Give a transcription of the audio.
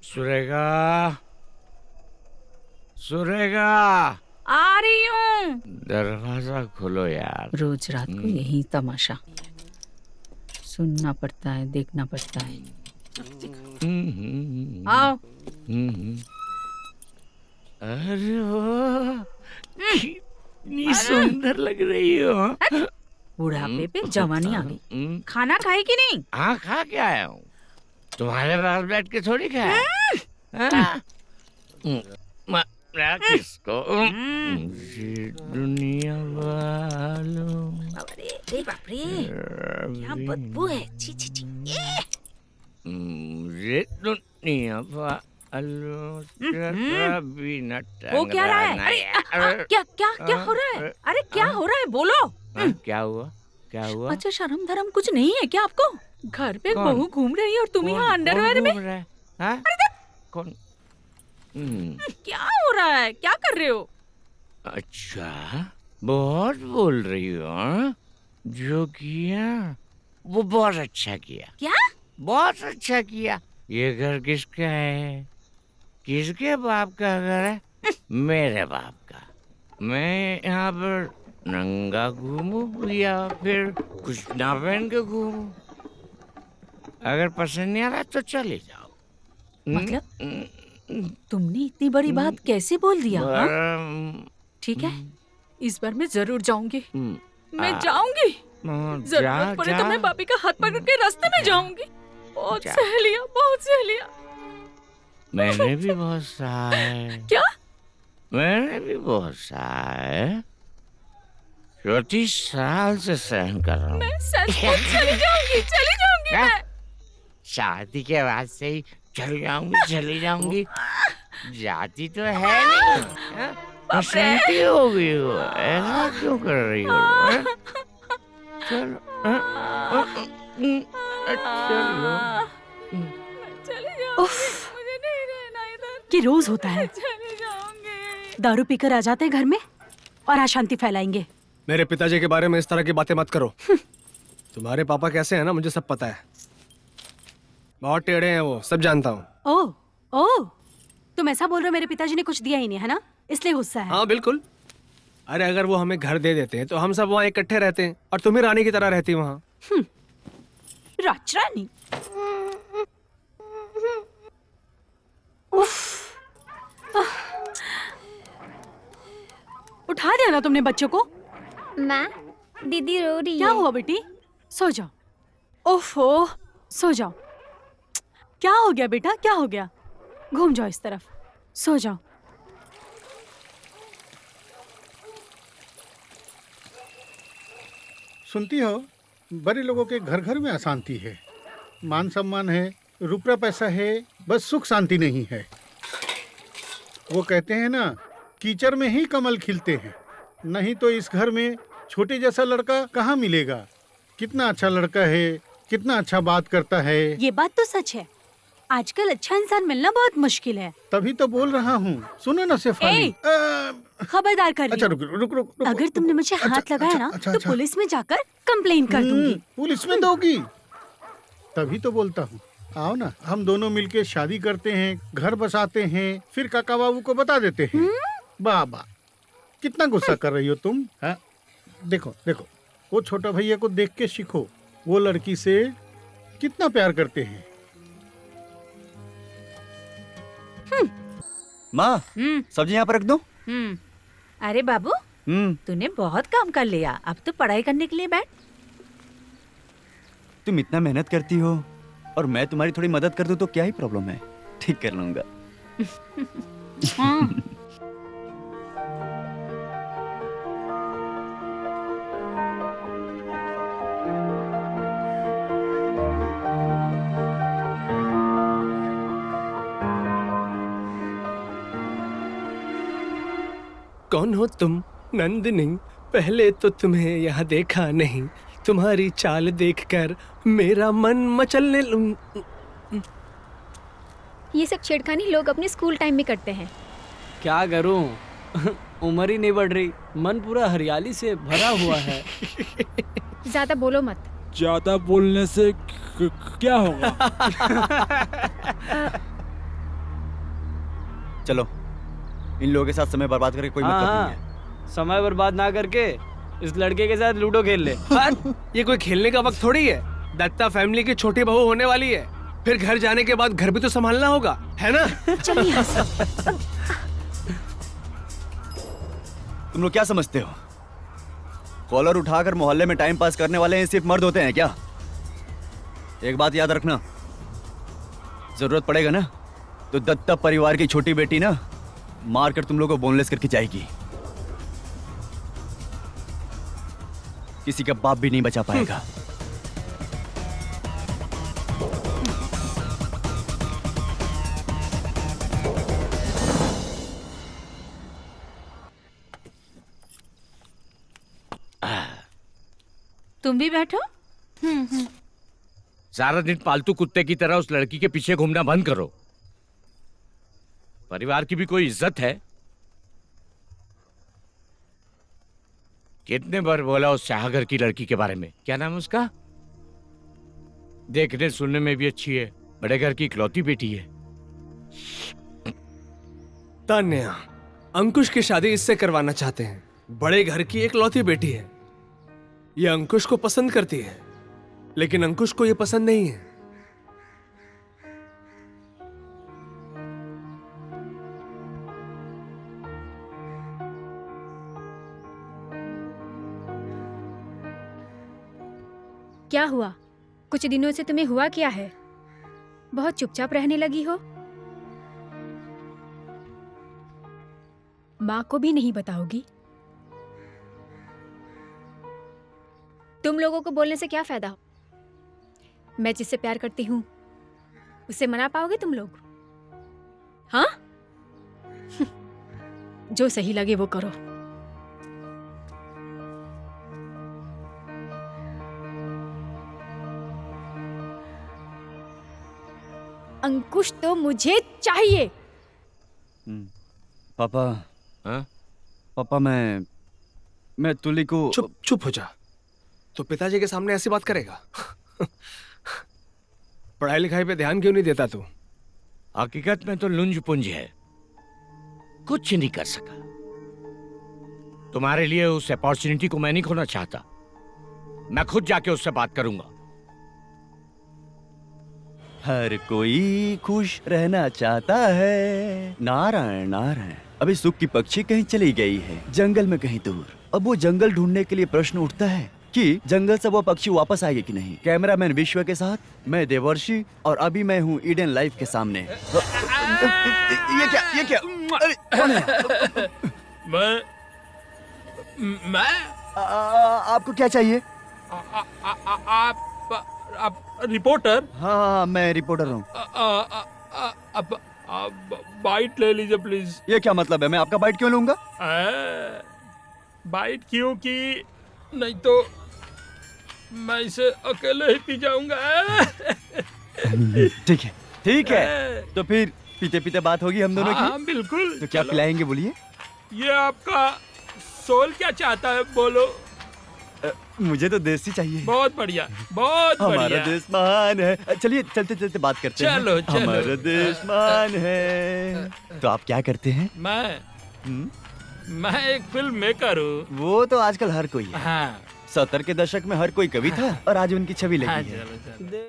सुरेगा, सुरेगा, आ रही हूँ। दरवाजा खोलो यार। रोज रात को यही तमाशा, सुनना पड़ता है, देखना पड़ता है। आओ। अरे वाह, कितनी सुंदर लग रही हो। बुढ़ापे पे जवानी आ गई। खाना खाए कि नहीं? हाँ, खा के आया हूँ। तुम्हारे पास बैठ के थोड़ी खाया। किसको? मुझे दुनिया वालों। बाप रे, क्या बदबू है। छी छी छी। मुझे दुनिया वालों जरा भी न वो क्या रहा है? अरे क्या हो रहा है? अरे क्या हो रहा है, बोलो। क्या हुआ? क्या हुआ? अच्छा, शर्म धर्म कुछ नहीं है क्या आपको? घर पे बहू घूम रही है और तुम यहाँ अंडरवेयर में। कौन? क्या हो रहा है? क्या कर रहे हो? अच्छा, बहुत बोल रही हो। हाँ? जो किया वो बहुत अच्छा किया। क्या? बहुत अच्छा किया। ये घर किसका है? किसके बाप का घर है? मेरे बाप का। मैं यहाँ पर नंगा घूमूं या फिर कुछ ना पहन के घूमूं? अगर पसंद नहीं आ रहा तो चले जाओ। मतलब तुमने इतनी बड़ी बात कैसे बोल दिया? ठीक है, इस बार मैं जरूर जाऊंगी। मैं जाऊंगी। जरूरत पड़े तो मैं भाभी का हाथ पकड़ के रास्ते में जाऊंगी। बहुत सहेलियां, बहुत सहेलियां। मैंने भी बहुत सहा है। क्या? मैंने भी बहुत सहा है। 34 साल से सहन कर रहा हूँ। मैं सचमुच चली जाऊंगी मैं। शादी के बाद से ही चली जाऊंगी। जाती तो है नहीं। बसंती हो गई हो, ऐसा क्यों कर रही हो? चलो मुझे नहीं रहना इधर। ये रोज होता है। चली जाऊंगी। दारू पीकर आ जाते हैं घर में और अशांति फैलाएंगे। मेरे पिताजी के बारे में इस तरह की बातें मत करो। तुम्हारे पापा कैसे हैं ना, मुझे सब पता है। बहुत टेढ़े हैं वो, सब जानता हूँ। ओह, तुम ऐसा बोल रहे हो मेरे पिताजी ने कुछ दिया ही नहीं है ना, इसलिए गुस्सा है। हाँ बिल्कुल। अरे अगर वो हमें घर दे देते हैं तो हम सब वहाँ इकट्ठे रहते हैं और तुम्हें रानी की तरह रहती वहाँ। राजरानी। उठा दिया ना तुमने बच्चों को? माँ, दीदी रो रही है। क्या हुआ बेटी? सो जाओ। ओफो, सो जाओ। क्या हो गया बेटा, क्या हो गया? घूम जाओ इस तरफ, सो जाओ। सुनती हो, बड़े लोगों के घर घर में अशांति है। मान सम्मान है, रुपया पैसा है, बस सुख शांति नहीं है। वो कहते हैं ना, कीचड़ में ही कमल खिलते हैं। नहीं तो इस घर में छोटे जैसा लड़का कहाँ मिलेगा? कितना अच्छा लड़का है, कितना अच्छा बात करता है। ये बात तो सच है, आजकल अच्छा इंसान मिलना बहुत मुश्किल है। तभी तो बोल रहा हूँ। सुनो ना शेफाली। खबरदार कर रही अच्छा हूँ। रुक। अगर तुमने मुझे हाथ लगाया ना तो पुलिस में जाकर कंप्लेन कर दूंगी। पुलिस में दोगी? तभी तो बोलता हूँ, आओ ना, हम दोनों मिलके शादी करते हैं, घर बसाते हैं, फिर काका बाबू को बता देते हैं। बाबा, कितना गुस्सा कर रही हो तुम? हाँ? देखो देखो, वो छोटा भैया को देख के सीखो। वो लड़की से कितना प्यार करते हैं। माँ, सब्जी यहाँ पर रख दो। अरे बाबू, तूने बहुत काम कर लिया, अब तो पढ़ाई करने के लिए बैठ। तुम इतना मेहनत करती हो और मैं तुम्हारी थोड़ी मदद कर दूं तो क्या ही प्रॉब्लम है? ठीक कर लूंगा। कौन हो तुम नंदिनी? पहले तो तुम्हें यहाँ देखा नहीं, तुम्हारी चाल देखकर मेरा मन मचलने ये सब छेड़खानी लोग अपने स्कूल टाइम में करते हैं। क्या करूं? उम्र ही नहीं बढ़ रही, मन पूरा हरियाली से भरा हुआ है। ज्यादा बोलो मत, ज्यादा बोलने से क्या होगा? चलो, इन लोगों के साथ समय बर्बाद करके कोई मतलब नहीं है। समय बर्बाद ना करके इस लड़के के साथ लूडो खेल ले। ये कोई खेलने का वक्त थोड़ी है। दत्ता फैमिली की छोटी बहू होने वाली है, फिर घर जाने के बाद घर भी तो संभालना होगा, है ना? चलिए यहाँ से। तुम लोग क्या समझते हो? कॉलर उठाकर मोहल्ले में टाइम पास करने वाले सिर्फ मर्द होते हैं क्या? एक बात याद रखना, जरूरत पड़ेगा ना तो दत्ता परिवार की छोटी बेटी ना मारकर तुम लोगों को बोनलेस करके जाएगी। किसी का बाप भी नहीं बचा पाएगा। तुम भी बैठो। सारा दिन पालतू कुत्ते की तरह उस लड़की के पीछे घूमना बंद करो। परिवार की भी कोई इज्जत है? कितने बार बोला उस शाहगर की लड़की के बारे में? क्या नाम है उसका? देखने सुनने में भी अच्छी है, बड़े घर की इकलौती बेटी है। तान्या, अंकुश की शादी इससे करवाना चाहते हैं। बड़े घर की इकलौती बेटी है, ये अंकुश को पसंद करती है, लेकिन अंकुश को ये पसंद नहीं है। क्या हुआ? कुछ दिनों से तुम्हें हुआ क्या है? बहुत चुपचाप रहने लगी हो। माँ को भी नहीं बताओगी? तुम लोगों को बोलने से क्या फायदा? मैं जिससे प्यार करती हूँ उसे मना पाओगे तुम लोग? हाँ? जो सही लगे वो करो। अंकुश तो मुझे चाहिए। पापा, हाँ? पापा मैं तुली को चुप हो जा। तो पिताजी के सामने ऐसी बात करेगा? पढ़ाई लिखाई पे ध्यान क्यों नहीं देता तू? हकीकत में तो लुंज पुंज है, कुछ नहीं कर सका। तुम्हारे लिए उस अपॉर्चुनिटी को मैं नहीं खोना चाहता। मैं खुद जाके उससे बात करूंगा। हर कोई खुश रहना चाहता है। नारायण नारायण। अभी सुख की पक्षी कहीं चली गई है, जंगल में कहीं दूर। अब वो जंगल ढूंढने के लिए प्रश्न उठता है कि जंगल से वो पक्षी वापस आएगी कि नहीं। कैमरामैन विश्व के साथ मैं देवर्षि, और अभी मैं हूँ ईडन लाइफ के सामने। ये क्या? अरे कौन है? मैं आपको क्या चाहिए? आप रिपोर्टर? हाँ, मैं रिपोर्टर हूँ। अब बाइट ले लीजिए प्लीज। ये क्या मतलब है? मैं आपका बाइट क्यों लूंगा? बाइट क्यों की नहीं तो मैं इसे अकेले ही पी जाऊंगा। ठीक है। तो फिर पीते पीते बात होगी हम दोनों की। हाँ, बिल्कुल। तो क्या पिलाएंगे बोलिए? ये आपका सोल क्या चाहता है बोलो। मुझे तो देसी चाहिए। बहुत बढ़िया, बहुत बढ़िया। हमारा देश महान है। चलिए चलते चलते बात करते हैं। चलो। हमारा देश महान है। तो आप क्या करते हैं? मैं एक फिल्म मेकर हूँ। वो तो आजकल हर कोई है। हाँ। 70 के दशक में हर कोई कवि था और आज उनकी छवि लगी है। चलो।